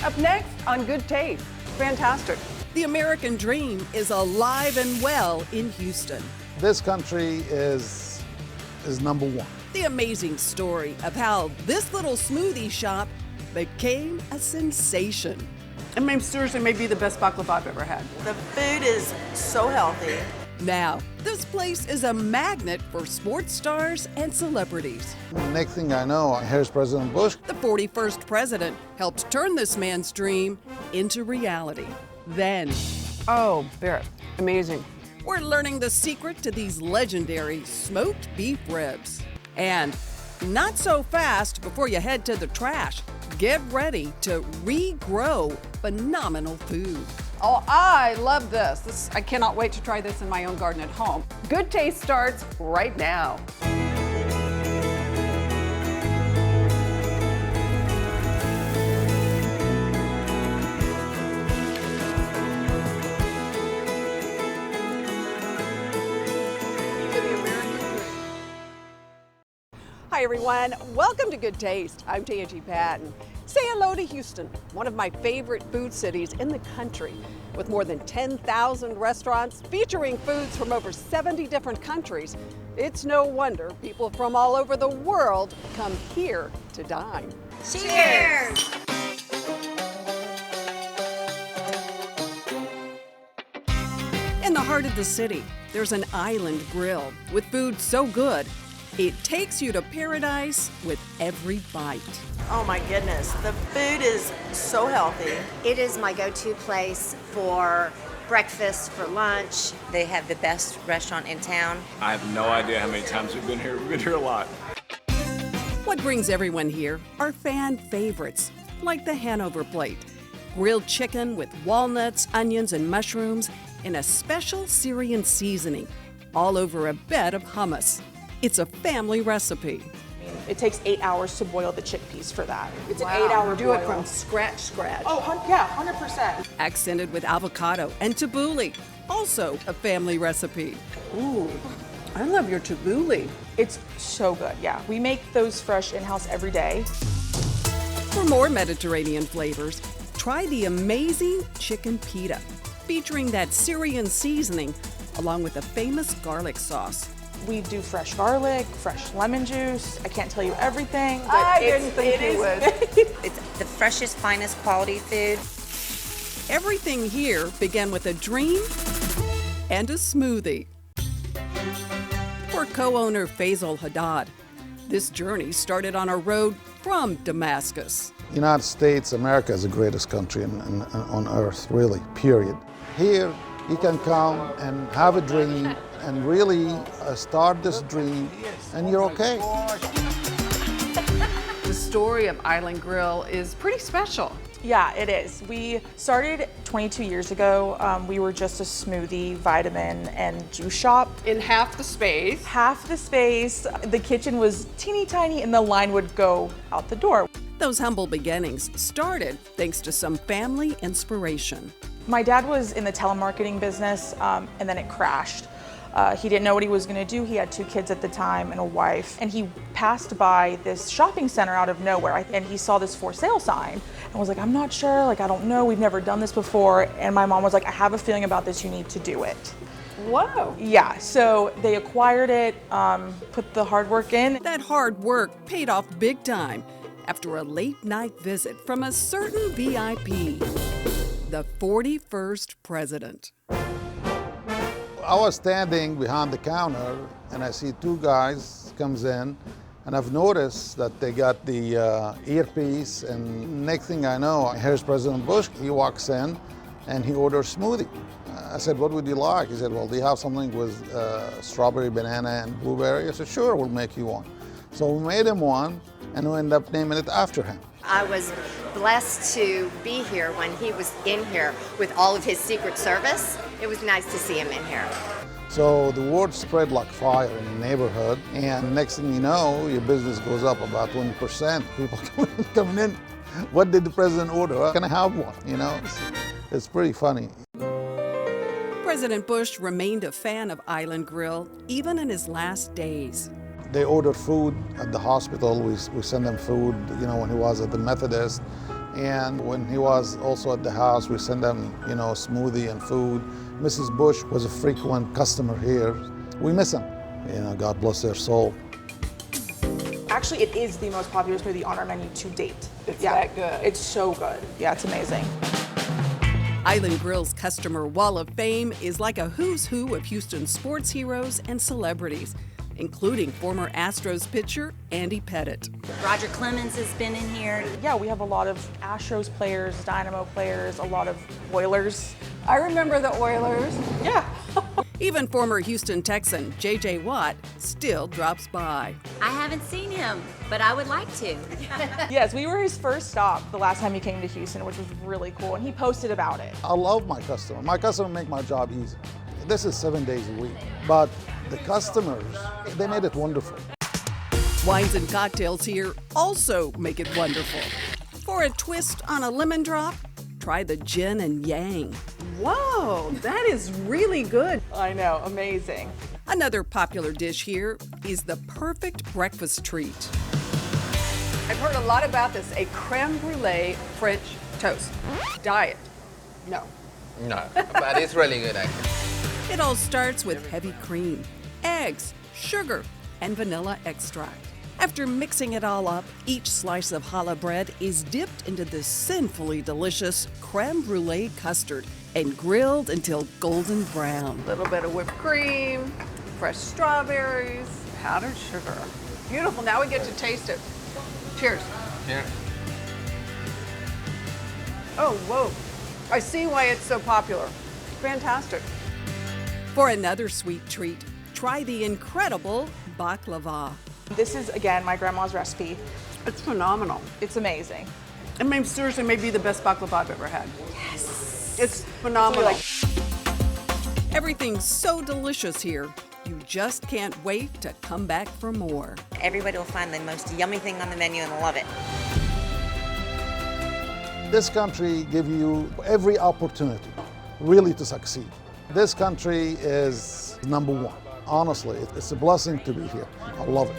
Up next on Good Taste. Fantastic. The American dream is alive and well in Houston. This country is number one. The amazing story of how this little smoothie shop became a sensation. And seriously, may be the best baklava I've ever had. The food is so healthy. Now, this place is a magnet for sports stars and celebrities. Next thing I know, here's President Bush. The 41st president helped turn this man's dream into reality. Then, Oh, Barrett, amazing. we're learning the secret to these legendary smoked beef ribs. And not so fast before you head to the trash. Get ready to regrow phenomenal food. Oh, I love this. I cannot wait to try this in my own garden at home. Good Taste starts right now. Hi everyone, welcome to Good Taste. I'm Tanji Patton. Say hello to Houston, one of my favorite food cities in the country, with more than 10,000 restaurants featuring foods from over 70 different countries. It's no wonder people from all over the world come here to dine. Cheers! In the heart of the city, there's an island grill with food so good, it takes you to paradise with every bite. Oh my goodness, the food is so healthy. It is my go-to place for breakfast, for lunch. They have the best restaurant in town. I have no idea how many times we've been here. We've been here a lot. What brings everyone here are fan favorites, like the Hanover plate. Grilled chicken with walnuts, onions, and mushrooms in a special Syrian seasoning, all over a bed of hummus. It's a family recipe. It takes 8 hours to boil the chickpeas for that. It's Wow, an 8-hour do boil. it from scratch. Oh, yeah, 100%. Accented with avocado and tabbouleh, also a family recipe. Ooh, I love your tabbouleh. It's so good, yeah. We make those fresh in-house every day. For more Mediterranean flavors, try the amazing chicken pita, featuring that Syrian seasoning along with a famous garlic sauce. We do fresh garlic, fresh lemon juice. I can't tell you everything, but I didn't think you would. It's the freshest, finest quality food. Everything here began with a dream and a smoothie. For co-owner Faisal Haddad, this journey started on a road from Damascus. United States, America is the greatest country on earth, really, period. Here, you can come and have a dream and really start this dream, and you're okay. The story of Island Grill is pretty special. Yeah, it is. We started 22 years ago. We were just a smoothie, vitamin, and juice shop. In half the space. Half the space, the kitchen was teeny tiny and the line would go out the door. Those humble beginnings started thanks to some family inspiration. My dad was in the telemarketing business and then it crashed. He didn't know what he was going to do. He had 2 kids at the time and a wife. And he passed by this shopping center out of nowhere and he saw this for sale sign and was like, I'm not sure, I don't know, we've never done this before. And my mom was like, I have a feeling about this, you need to do it. Whoa. Yeah, so they acquired it, put the hard work in. That hard work paid off big time after a late night visit from a certain VIP, the 41st president. I was standing behind the counter and I see 2 guys comes in and I've noticed that they got the earpiece, and next thing I know, here's President Bush. He walks in and he orders smoothie. I said, what would you like? He said, well, do you have something with strawberry, banana, and blueberry? I said, sure, we'll make you one. So we made him one and we ended up naming it after him. I was blessed to be here when he was in here with all of his Secret Service. It was nice to see him in here. So the word spread like fire in the neighborhood, and next thing you know, your business goes up about 20%. People coming in, what did the president order? Can I have one? You know, it's pretty funny. President Bush remained a fan of Island Grill even in his last days. They ordered food at the hospital. We send them food, you know, when he was at the Methodist. And when he was also at the house, we sent him, smoothie and food. Mrs. Bush was a frequent customer here. We miss him. God bless their soul. Actually, it is the most popular smoothie on our menu to date. It's that good. It's so good. Yeah, it's amazing. Island Grill's customer wall of fame is like a who's who of Houston sports heroes and celebrities, including former Astros pitcher Andy Pettitte. Roger Clemens has been in here. Yeah, we have a lot of Astros players, Dynamo players, a lot of Oilers. I remember the Oilers. Yeah. Even former Houston Texan J.J. Watt still drops by. I haven't seen him, but I would like to. Yes, we were his first stop the last time he came to Houston, which was really cool, and he posted about it. I love my customer. My customer make my job easy. This is 7 days a week, but the customers, they made it wonderful. Wines and cocktails here also make it wonderful. For a twist on a lemon drop, try the gin and yang. Whoa, that is really good. I know, amazing. Another popular dish here is the perfect breakfast treat. I've heard a lot about this, a creme brulee French toast. Diet? No. No, but it's really good actually. It all starts with heavy cream, eggs, sugar, and vanilla extract. After mixing it all up, each slice of challah bread is dipped into this sinfully delicious creme brulee custard and grilled until golden brown. A little bit of whipped cream, fresh strawberries, powdered sugar. Beautiful, now we get to taste it. Cheers. Yeah. Oh, whoa. I see why it's so popular. Fantastic. For another sweet treat, try the incredible baklava. This is, again, my grandma's recipe. It's phenomenal. It's amazing. It may seriously may be the best baklava I've ever had. Yes. It's phenomenal. Everything's so delicious here, you just can't wait to come back for more. Everybody will find the most yummy thing on the menu and love it. This country gives you every opportunity really to succeed. This country is number one. Honestly, it's a blessing to be here. I love it.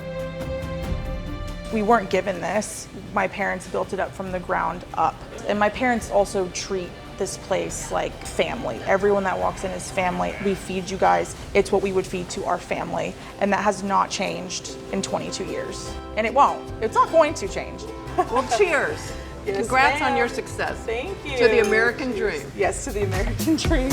We weren't given this. My parents built it up from the ground up. And my parents also treat this place like family. Everyone that walks in is family. We feed you guys. It's what we would feed to our family. And that has not changed in 22 years. And it won't. It's not going to change. Well, cheers. Yes, Congrats ma'am. on your success. Thank you. To the American dream. Yes, to the American dream.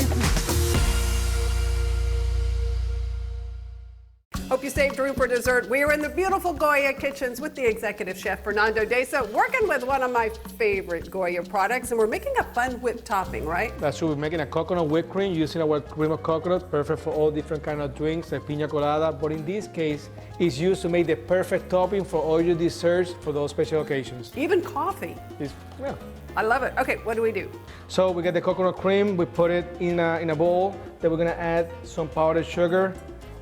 Hope you saved room for dessert. We're in the beautiful Goya kitchens with the executive chef Fernando Deza, working with one of my favorite Goya products, and we're making a fun whipped topping, right? That's true. We're making a coconut whipped cream using our cream of coconut, perfect for all different kind of drinks, like piña colada. But in this case, it's used to make the perfect topping for all your desserts for those special occasions. Even coffee. Yeah. I love it. Okay, what do we do? So we get the coconut cream. We put it in a bowl. Then we're gonna add some powdered sugar.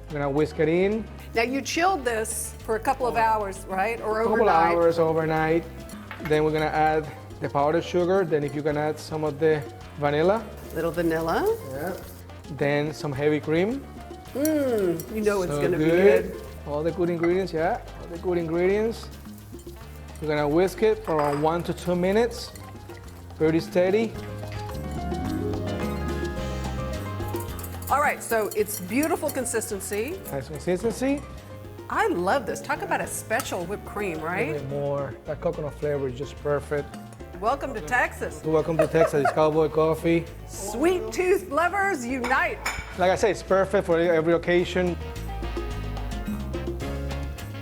We're gonna whisk it in. Now you chilled this for a couple of hours, right? Or A couple overnight. hours overnight. Then we're gonna add the powdered sugar. Then if you can add some of the vanilla. Little vanilla. Yeah. Then some heavy cream. You know it's So gonna be good. All the good ingredients, yeah. All the good ingredients. We're gonna whisk it for around 1 to 2 minutes. Pretty steady. All right, so it's beautiful consistency. Nice consistency. I love this. Talk about a special whipped cream, A right? bit more. That coconut flavor is just perfect. Welcome to Texas. Welcome to Texas. It's Cowboy Coffee. Sweet tooth lovers unite. Like I said, it's perfect for every occasion.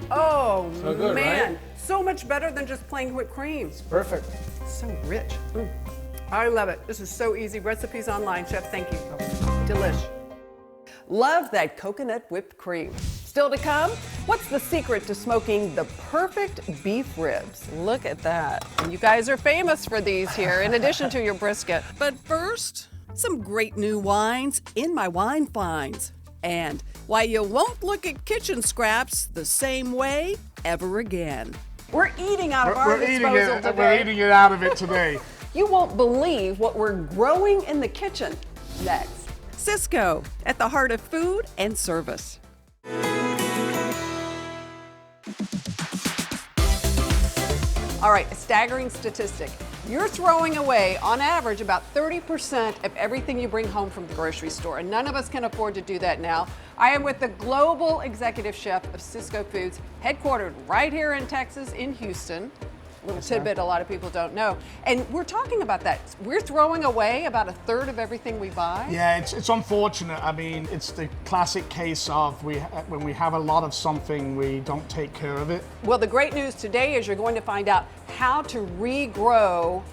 Oh, So good, man. right? So much better than just plain whipped cream. Perfect. So rich. I love it. This is so easy. Recipes online, chef. Thank you. Delish. Love that coconut whipped cream. Still to come, what's the secret to smoking the perfect beef ribs? Look at that. And you guys are famous for these here, in addition to your brisket. But first, some great new wines in my wine finds. And why you won't look at kitchen scraps the same way ever again. We're eating out of our disposal today. We're eating it out of it today. You won't believe what we're growing in the kitchen next. Cisco, at the heart of food and service. All right, a staggering statistic. You're throwing away, on average, about 30% of everything you bring home from the grocery store, and none of us can afford to do that now. I am with the global executive chef of Sysco Foods, headquartered right here in Texas, in Houston. Little tidbit a lot of people don't know. And we're talking about that. We're throwing away about a third of everything we buy. Yeah, it's unfortunate. I mean, it's the classic case of when we have a lot of something, we don't take care of it. Well, the great news today is you're going to find out how to regrow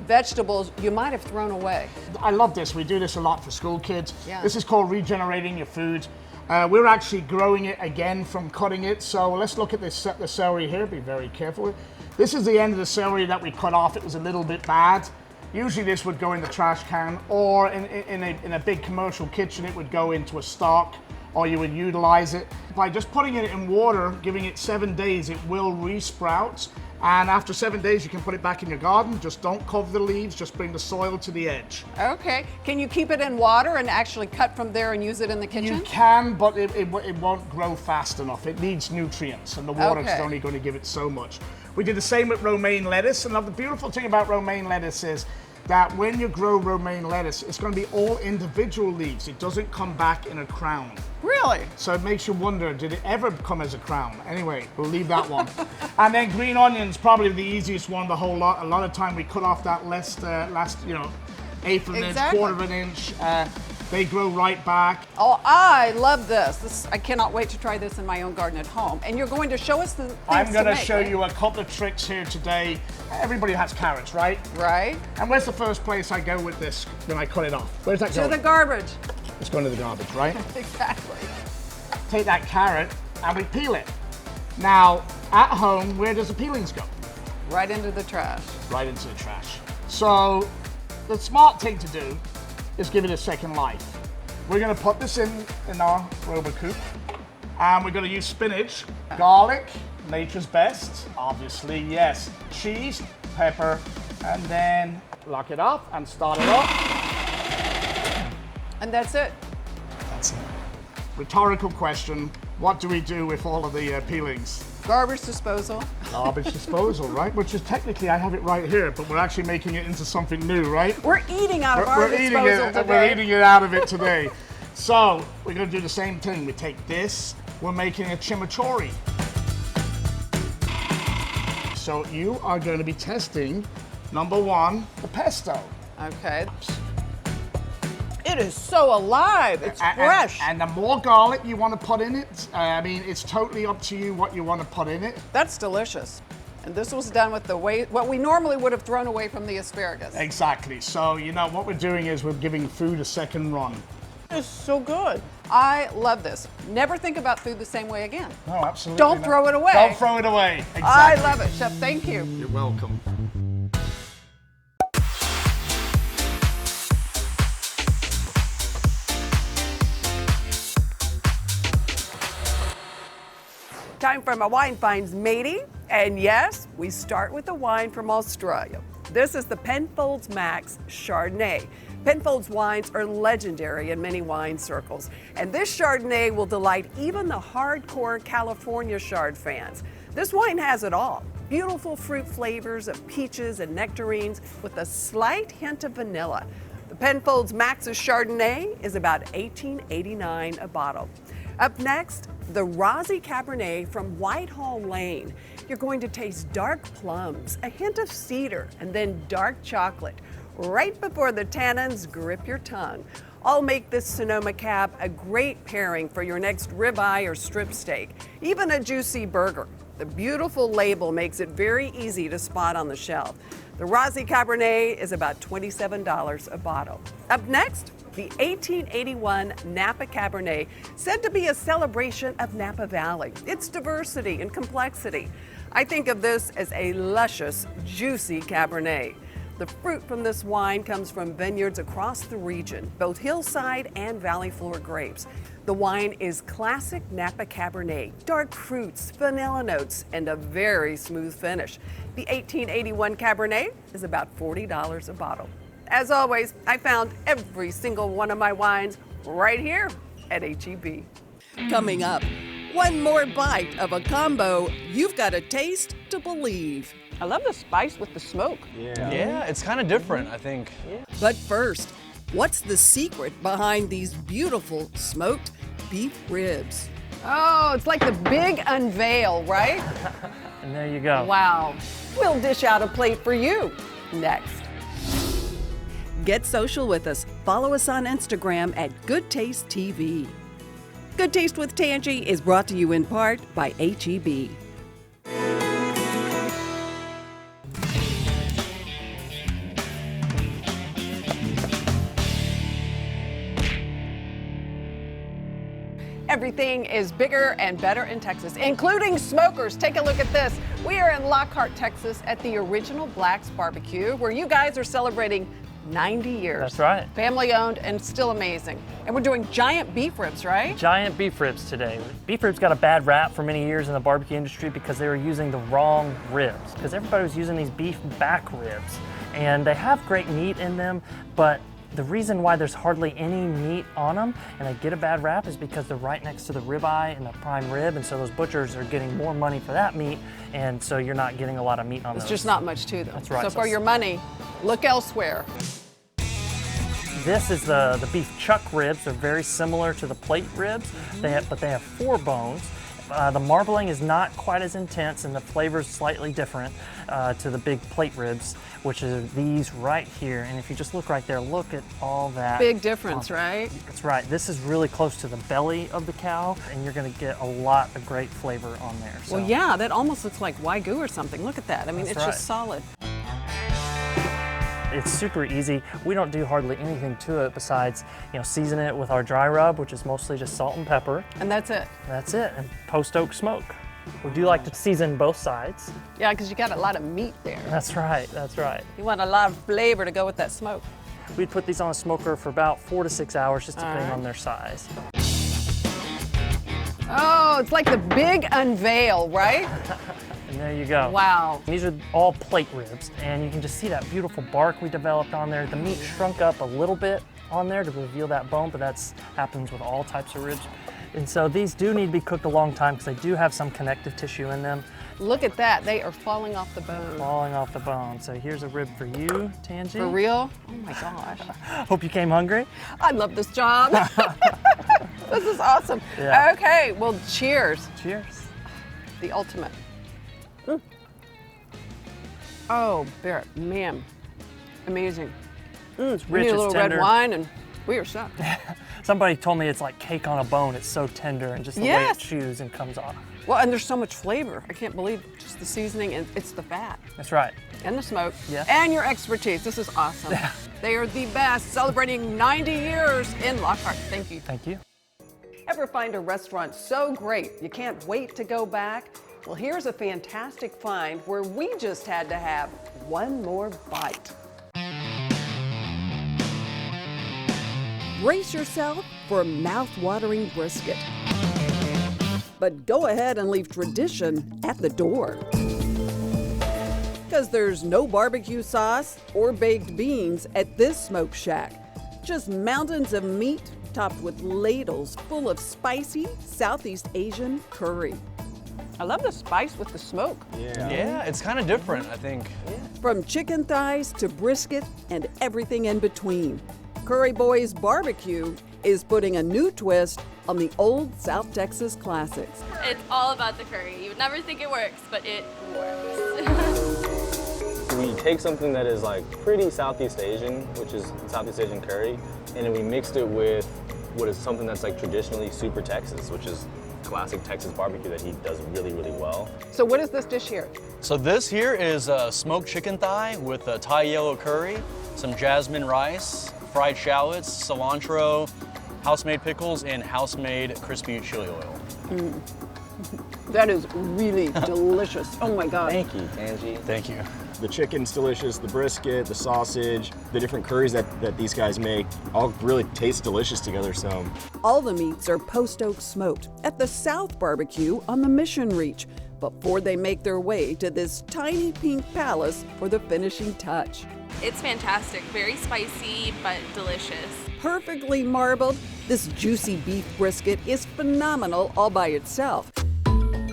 vegetables you might have thrown away. I love this. We do this a lot for school kids. Yeah. This is called regenerating your food. We're actually growing it again from cutting it. So let's look at this, the celery here. Be very careful. This is the end of the celery that we cut off. It was a little bit bad. Usually this would go in the trash can, or in a big commercial kitchen, it would go into a stock, or you would utilize it. By just putting it in water, giving it 7 days, it will resprout. And after 7 days, you can put it back in your garden. Just don't cover the leaves, just bring the soil to the edge. Okay. Can you keep it in water and actually cut from there and use it in the kitchen? You can, but it won't grow fast enough. It needs nutrients, and the water is only going to give it so much. We did the same with romaine lettuce, and the beautiful thing about romaine lettuce is that when you grow romaine lettuce, it's going to be all individual leaves. It doesn't come back in a crown. Really? So it makes you wonder, did it ever come as a crown? Anyway, we'll leave that one. And then green onions, probably the easiest one, the whole lot. A lot of time we cut off that last eighth of an inch, quarter of an inch. They grow right back. Oh, I love this. I cannot wait to try this in my own garden at home. And you're going to show us the things I'm going to make, show right? you a couple of tricks here today. Everybody has carrots, right? Right. And where's the first place I go with this when I cut it off? Where's that going? To the garbage. It's going to the garbage, right? Exactly. Take that carrot and we peel it. Now, at home, where does the peelings go? Right into the trash. Right into the trash. So, the smart thing to do is give it a second life. We're going to put this in our RoboCoupe, and we're going to use spinach, garlic, nature's best, obviously, yes, cheese, pepper, and then lock it up and start it up. And that's it. That's it. Rhetorical question, what do we do with all of the peelings? Garbage disposal. Garbage disposal, right? Which is technically, I have it right here, but we're actually making it into something new, right? We're eating out of our disposal today. We're eating it out of it today. So, we're going to do the same thing. We take this, we're making a chimichurri. So, you are going to be testing, number one, the pesto. Okay. It is so alive. It's fresh. And the more garlic you want to put in it, I mean, it's totally up to you what you want to put in it. That's delicious. And this was done with what we normally would have thrown away from the asparagus. Exactly. So, you know, what we're doing is we're giving food a second run. It's so good. I love this. Never think about food the same way again. No, absolutely. Don't throw it away. Don't throw it away. Exactly. I love it, Chef. Thank you. You're welcome. Time for my Wine Finds matey. And yes, we start with a wine from Australia. This is the Penfolds Max Chardonnay. Penfolds wines are legendary in many wine circles, and this Chardonnay will delight even the hardcore California Chard fans. This wine has it all. Beautiful fruit flavors of peaches and nectarines with a slight hint of vanilla. The Penfolds Max's Chardonnay is about $18.89 a bottle. Up next, the Rosy Cabernet from Whitehall Lane. You're going to taste dark plums, a hint of cedar, and then dark chocolate, right before the tannins grip your tongue. All make this Sonoma Cab a great pairing for your next ribeye or strip steak, even a juicy burger. The beautiful label makes it very easy to spot on the shelf. The Rosy Cabernet is about $27 a bottle. Up next, the 1881 Napa Cabernet, said to be a celebration of Napa Valley, its diversity and complexity. I think of this as a luscious, juicy Cabernet. The fruit from this wine comes from vineyards across the region, both hillside and valley floor grapes. The wine is classic Napa Cabernet, dark fruits, vanilla notes, and a very smooth finish. The 1881 Cabernet is about $40 a bottle. As always, I found every single one of my wines right here at H-E-B. Coming up, one more bite of a combo you've got to taste to believe. I love the spice with the smoke. Yeah, it's kind of different, I think. But first, what's the secret behind these beautiful smoked beef ribs? Oh, it's like the big unveil, right? And there you go. Wow. We'll dish out a plate for you next. Get social with us. Follow us on Instagram at Goodtaste TV. Good Taste with Tanji is brought to you in part by H-E-B. Everything is bigger and better in Texas, including smokers. Take a look at this. We are in Lockhart, Texas at the original Black's Barbecue, where you guys are celebrating 90 years. That's right. Family owned and still amazing. And we're doing giant beef ribs, right? Giant beef ribs today. Beef ribs got a bad rap for many years in the barbecue industry because they were using the wrong ribs. Because everybody was using these beef back ribs. And they have great meat in them, but the reason why there's hardly any meat on them and they get a bad rap is because they're right next to the ribeye and the prime rib, and so those butchers are getting more money for that meat, and so you're not getting a lot of meat on those. It's just not much to them. That's right. So for your money, look elsewhere. This is the beef chuck ribs. They're very similar to the plate ribs, but they have 4 bones. The marbling is not quite as intense and the flavor is slightly different to the big plate ribs, which is these right here. And if you just look right there, look at all that. Big difference, right? That's right. This is really close to the belly of the cow, and you're going to get a lot of great flavor on there. So. Well, yeah, that almost looks like Wagyu or something. Look at that. I mean, That's it's right. just solid. It's super easy. We don't do hardly anything to it besides, season it with our dry rub, which is mostly just salt and pepper. And that's it. That's it, and post oak smoke. We do like to season both sides. Yeah, because you got a lot of meat there. That's right, that's right. You want a lot of flavor to go with that smoke. We'd put these on a smoker for about 4 to 6 hours, just depending on their size. Oh, it's like the big unveil, right? And there you go. Wow. These are all plate ribs, and you can just see that beautiful bark we developed on there. The meat shrunk up a little bit on there to reveal that bone, but that happens with all types of ribs. And so these do need to be cooked a long time because they do have some connective tissue in them. Look at that. They are falling off the bone. Falling off the bone. So here's a rib for you, Tanji. For real? Oh my gosh. Hope you came hungry. I love this job. This is awesome. Yeah. Okay, well, cheers. Cheers. The ultimate. Oh, Barrett, man, amazing. It's We rich, need a it's little tender. red wine and we are set. Somebody told me it's like cake on a bone. It's so tender and just the way it chews and comes off. Well, and there's so much flavor. I can't believe just the seasoning and it's the fat. That's right. And the smoke. Yeah. And your expertise. This is awesome. They are the best, celebrating 90 years in Lockhart. Thank you. Thank you. Ever find a restaurant so great you can't wait to go back? Well, here's a fantastic find where we just had to have one more bite. Brace yourself for mouth-watering brisket. But go ahead and leave tradition at the door. Because there's no barbecue sauce or baked beans at this smoke shack. Just mountains of meat topped with ladles full of spicy Southeast Asian curry. I love the spice with the smoke. Yeah, it's kind of different, I think. From chicken thighs to brisket and everything in between, Curry Boys BBQ is putting a new twist on the old South Texas classics. It's all about the curry. You would never think it works, but it works. We take something that is like pretty Southeast Asian, which is Southeast Asian curry, and then we mixed it with what is something that's like traditionally super Texas, which is classic Texas barbecue that he does really, really well. So what is this dish here? So this here is smoked chicken thigh with Thai yellow curry, some jasmine rice, fried shallots, cilantro, house-made pickles, and house-made crispy chili oil. That is really delicious. Oh my God. Thank you, Tanji. Thank you. The chicken's delicious, the brisket, the sausage, the different curries that these guys make all really taste delicious together. So All the meats are post-oak smoked at the South Barbecue on the Mission Reach before they make their way to this tiny pink palace for the finishing touch. It's fantastic. Very spicy, but delicious. Perfectly marbled, this juicy beef brisket is phenomenal all by itself.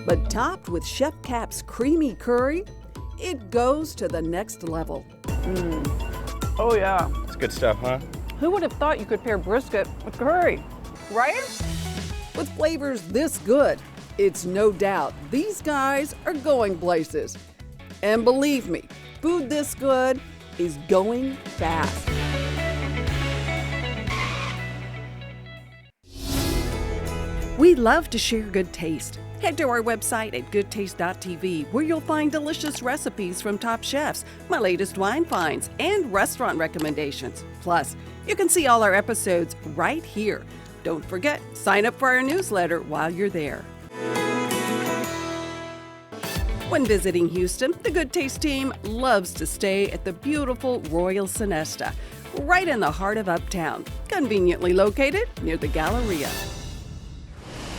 But topped with Chef Cap's creamy curry, it goes to the next level. Oh yeah. It's good stuff, huh? Who would have thought you could pair brisket with curry, right? With flavors this good, it's no doubt these guys are going places. And believe me, food this good is going fast. We love to share good taste. Head to our website at goodtaste.tv, where you'll find delicious recipes from top chefs, my latest wine finds, and restaurant recommendations. Plus, you can see all our episodes right here. Don't forget, sign up for our newsletter while you're there. When visiting Houston, the Good Taste team loves to stay at the beautiful Royal Sonesta, right in the heart of Uptown, conveniently located near the Galleria.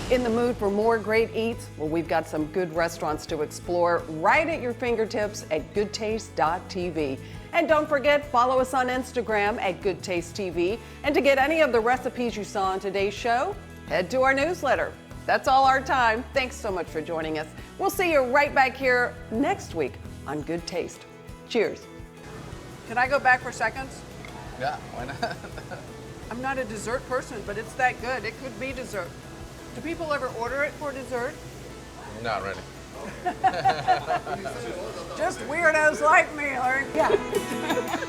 In the mood for more great eats? Well, we've got some good restaurants to explore right at your fingertips at goodtaste.tv. And don't forget, follow us on Instagram at goodtastetv. And to get any of the recipes you saw on today's show, head to our newsletter. That's all our time. Thanks so much for joining us. We'll see you right back here next week on Good Taste. Cheers. Can I go back for seconds? Yeah, why not? I'm not a dessert person, but it's that good. It could be dessert. Do people ever order it for dessert? Not really. Just weirdos like me, Larry. Yeah.